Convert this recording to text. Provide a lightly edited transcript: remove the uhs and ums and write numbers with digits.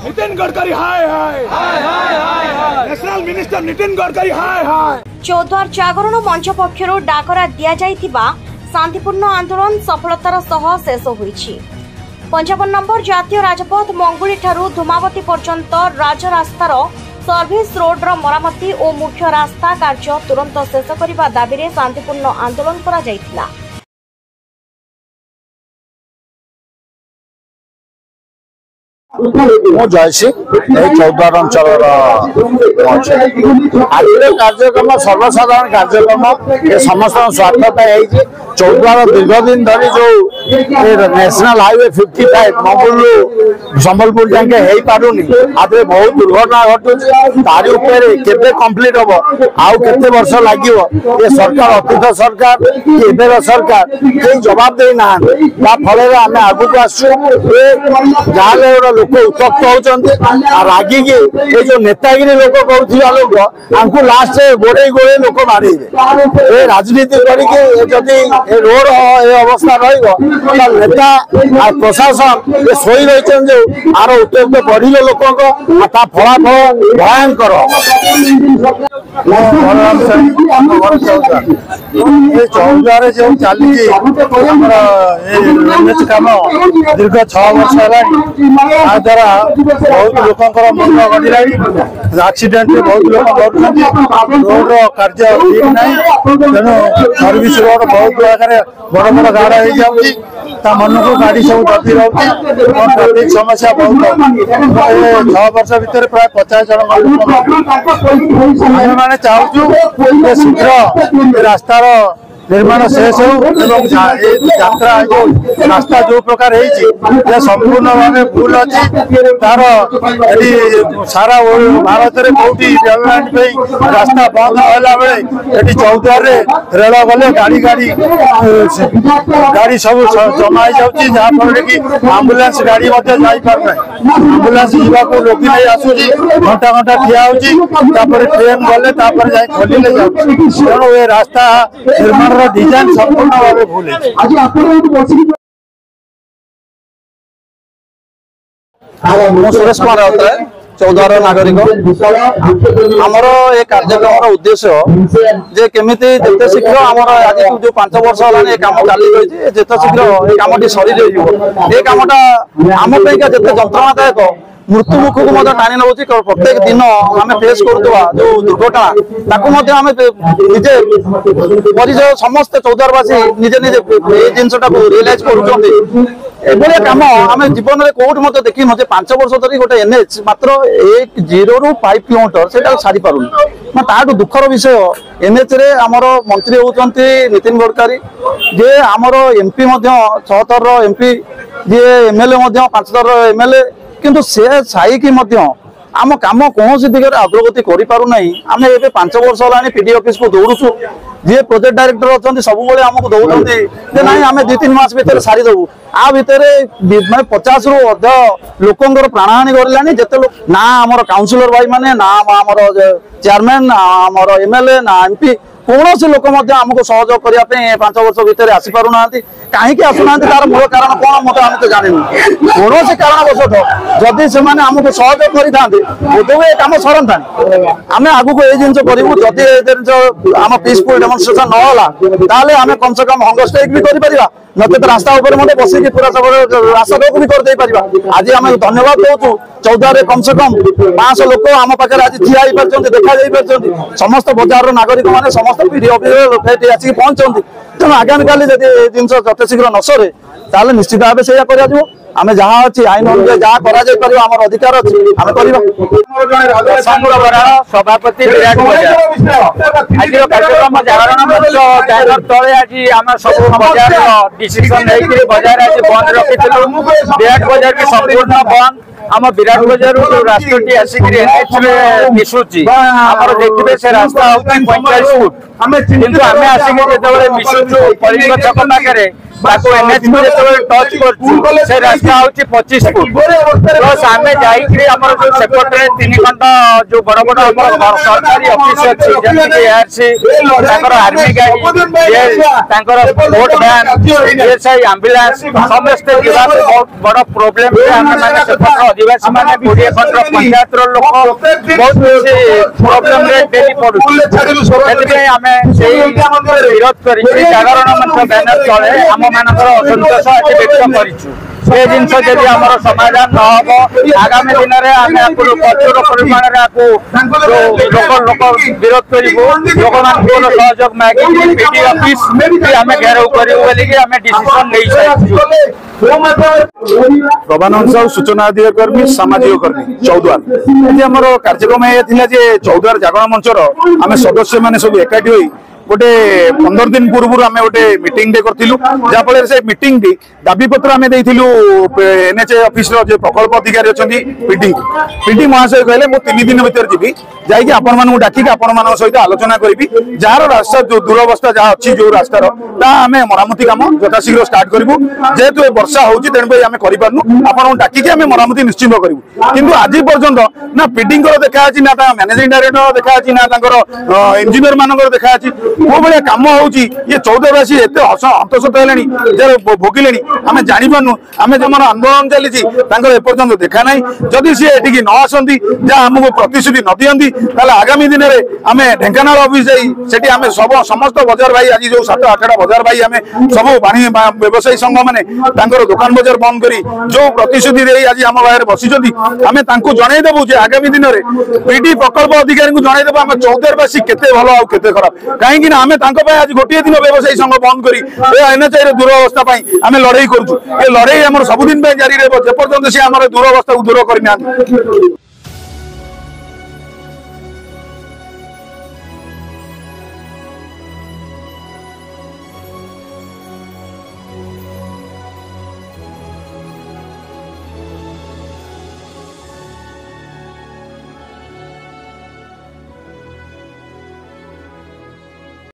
नितिन गडकरी हाय हाय national minister Nitin Gadkari हाय हाय। चौद्वार जागरण मंच पक्षर डाकरा दिया जाइथिबा शांतिपूर्ण आंदोलन सफलतार सह शेष होईछि। 55 नंबर जातीय राजपथ मंगुली ठारू धुमावती पर्यंत राजरास्तार सर्विस रोड्र मरामती और मुख्य रास्ता कार्य तुरंत शेष करने दाबी में शांतिपूर्ण आंदोलन करा जायतिला। जयसी चौद्वार अंचल कार्यक्रम सर्वसाधारण कार्यक्रम ये समस्त स्वार्थ चौद्वार दीर्घ दिन धरी जो नेशनल हाईवे 55 मंगुलू संबलपुर जाके हो पारुनी आदि बहुत दुर्घटना घटू तारी केबे कंप्लीट हम आउ केते वर्ष लगे ये सरकार अतीत सरकार कि सरकार कई जवाब दे ना फल आम आगू आसु लोक उत्तप्त होती रागिकी ये जो नेतागिरी लोक कहूला लोक आपको लास्ट गोड़े गोड़े लोक मारे राजनीति करके रोड अवस्था रेता प्रशासन ये शोई रही आर उत्तप्त बढ़िले लोक फलाफल भयंकर चौद्वार जो चली कम दीर्घ 6 वर्ष है द्वारा बहुत लोक मन गढ़ला एक्सीडेंट बहुत लोग मरुँच रोड कार्य ठीक ना तेणु सर्विस रोड बहुत जगह बड़ बड़ गाड़ हो जाऊँगी मन को गाड़ी सब दबी रही ट्राफिक समस्या बहुत 6 वर्ष भितर प्राय 50 जन मैंने चाहूँ शीघ्र रास्तार निर्माण शेष होत्रा जो रास्ता जो प्रकार संपूर्ण भाव भूल अच्छी तार सारा भारत में कौटी डेवलपमेंट रास्ता बंद होगा बेले चौद्वार रेल गले गाड़ी गाड़ी गाड़ी सब जमा जहाँफल कि आम्बुलांस गाड़ी जापार आम्बुलांस जावाक रोगी नहीं आसूसी घंटा घंटा ठिया होपर ट्रेन गले जाए खोलिले तेणु ये रास्ता निर्माण डिजाइन संपूर्ण भाव भूल सुरेश कुमार राउत चौद्वार नागरिक आमर ये कार्यक्रम उद्देश्य जे केमिति जिते शीघ्र आमर आज जो 5 वर्ष है कम चली रही जिते शीघ्र ये कम सरी ये कमटा आम जिते जंत्रणादायक मृत्यु मुख को टाणी नौ प्रत्येक दिन आम फेस करुवा जो दुर्घटना निजे परिचय समस्त चौद्वारवासी निजे निजे ये जिनटा रियलाइज कर कम आम जीवन में कौट मत देखी 5 वर्ष धरी गोटे एनएच मात्र 0 ରୁ 5 किलोमीटर से सारी पारुनी ताठू दुखर विषय एनएच रे आमर मंत्री होती नितिन गडकरी जे आमर एमपी 6 थर एमपी जे एमएलए 5 थर एमएलए किंतु से साई की आम कम कौन दिगरे अग्रगति करें आम ए 5 वर्ष है पीडी ऑफिस को दौड़ू जी प्रोजेक्ट डायरेक्टर अच्छा सब आमको दौरान ना आम 2-3 मास भितर सारीदेबू आ भितर मैं 50 रु अधिक लोकंर प्राणहानि गलानी जिते लोग ना आमर काउंसिलर भाई माने ना आमर चेयरमैन ना आमर एमएलए ना एमपी कौन लोक आमको सहयोग करने 5 वर्ष भितर आसीपार ना कहीं आसुना तार मूल कारण कौन मत आम तो जानू कौन कारणवश जदि से आमको सहयोग करें बोधवे कम सरता आम आगू ये जिन करूँ जदि आम पीसफुल डेमोन्स्ट्रेशन ना आम कम से कम हंगर स्ट्राइक भी कर नचेत रास्ता मत बसिक पूरा सब रास्ता रोक भी करदे पार आज आम धन्यवाद दौचु चौद्वार कम से कम 500 लोक आम पाखे आज ठिया देखा पार समस्त बजार नागरिक मैंने समस्त पीडी ऑफिस आसिक पहुंचती तेणु आगामी काली जिन जते शीघ्र न सरे ताले निश्चित भाव से आम जहाँ अच्छी आईन अनुसार जहाँ कर अधिकार अच्छी आम सभापति विराट आज कार्यक्रम जागरण मंच तले आज आम सब बजार डिसीजन बजार आज बंद रखी विराट बजार भी संपूर्ण बंद आम विराट बजार जो रास्ता आसिक मिशुची आम देखिए से रास्ता 45 फुट किंतु आम आसिक जो मिशुचु परिंग छक पाखे एनएच को जो टच कर से रास्ता हूँ 25 फुट प्लस आम जामर जो सेपटे 3 खंड जो बड़ बड़ सरकारी ऑफिस अच्छी एआरसी आर्मी गाड़ी वोट भैन एएसआई आंबुलांस समस्ते बहुत बड़ प्रोब्लेम आदिवासी मैंने 20 खंड पंचायत लोक बहुत प्रोब्लेम डेली पड़े आम विरोध कर जागरण मंच बैनर तले आम मान असंतोष आज व्यक्त करूँ से जिनस जदि आम समाधान न हम आगामी दिन में आम प्रचुर परिमाण लोक विरोध करूँ लोक मान सहयोग मांगी पीडी ऑफिस आम घेराव करें डिसीजन नहीं सारी प्रधान सूचना अधिकारी सामाजिक कर्मी चौद्वार आम कार्यक्रम ये चौद्वार जागरण मंचर आम सदस्य मैंने सब एकाठी हुई गोटे 15 दिन पूर्व आम गोटे मीटिंग करूँ जहाँफल से मीटिंग दाबी पत्र आम देलु एनएचए ऑफिस जो प्रकल्प अधिकारी अच्छा पीडी महाशय कहले मुझे 3 दिन भर जी जाकि डाकिक आपण सहित आलोचना करी जार रास्ता जो दुरवस्था जहाँ अच्छी जो रास्तार आम मरामती कम यथाशीघ्र स्टार्ट करूँ जेहेतु वर्षा हो तेणुक आम करूँ आपन डाकिक आम मरामती निश्चित करूँ कि आज पर्यटन ना पीडी देखा ना मैनेजिंग डायरेक्टर देखा ना इंजीनियर मान देखा वो भाया कम हो चौदहवासी एत हतसत है भोगिले आम जापारू आम जो आंदोलन चली एपर्तंत देखा ना जदि सी एटिकी न आसती जहाँ आमको प्रतिश्रुति न दिखती आगामी दिन में आम ढेंकानाल ऑफिस जाई आम सब समस्त बजार भाई आज जो 7-8टा बजार भाई आम सब व्यवसायी संघ मैंने दुकान बजार बंद कर जो प्रतिश्रुति दे आज आम बाहर बसी आम जनईदेवु आगामी दिन में पीडी प्रकल्प अधिकारी जनईदेव आम चौदहवासी केते भल आते खराब कहीं आम आज गोटे दिन व्यवसायी संघ बंद कर एनएचआई दुरवस्था आम लड़ाई करूँ लड़ाई आम सबुदिन जारी रही जेपर्यंत सी आम दुरवस्था को दूर करना।